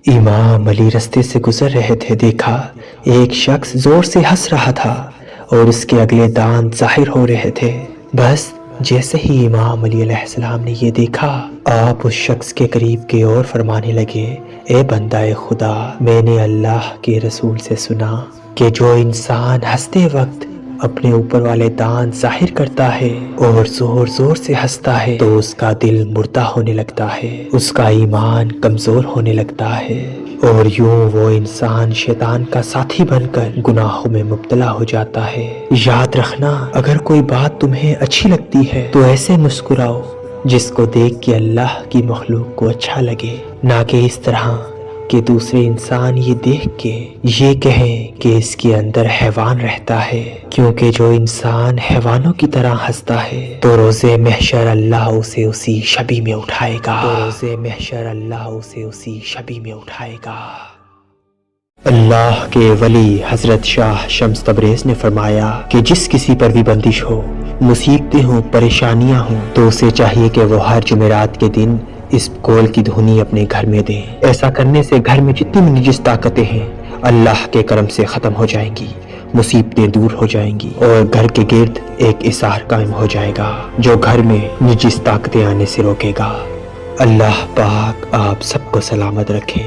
امام علی رستے سے گزر رہے تھے، دیکھا ایک شخص زور سے ہنس رہا تھا اور اس کے اگلے دانت ظاہر ہو رہے تھے۔ بس جیسے ہی امام علی علیہ السلام نے یہ دیکھا، آپ اس شخص کے قریب گئے اور فرمانے لگے، اے بندہ خدا، میں نے اللہ کے رسول سے سنا کہ جو انسان ہنستے وقت اپنے اوپر والے دانت ظاہر کرتا ہے اور زور زور سے ہنستا ہے تو اس کا دل مردہ ہونے لگتا ہے، اس کا ایمان کمزور ہونے لگتا ہے، اور یوں وہ انسان شیطان کا ساتھی بن کر گناہوں میں مبتلا ہو جاتا ہے۔ یاد رکھنا، اگر کوئی بات تمہیں اچھی لگتی ہے تو ایسے مسکراؤ جس کو دیکھ کے اللہ کی مخلوق کو اچھا لگے، نہ کہ اس طرح کہ دوسرے انسان یہ دیکھ کے یہ کہیں کہ اس کے اندر حیوان رہتا ہے، کیونکہ جو انسان حیوانوں کی طرح ہنستا ہے تو روز محشر اللہ اسے اسی شبی میں اٹھائے گا، اللہ کے ولی حضرت شاہ شمس تبریز نے فرمایا کہ جس کسی پر بھی بندش ہو، مصیبتیں ہوں، پریشانیاں ہوں، تو اسے چاہیے کہ وہ ہر جمعرات کے دن اس قول کی دھنی اپنے گھر میں دیں۔ ایسا کرنے سے گھر میں جتنی بھی نجس طاقتیں ہیں اللہ کے کرم سے ختم ہو جائیں گی، مصیبتیں دور ہو جائیں گی، اور گھر کے گرد ایک اثار قائم ہو جائے گا جو گھر میں نجس طاقتیں آنے سے روکے گا۔ اللہ پاک آپ سب کو سلامت رکھے۔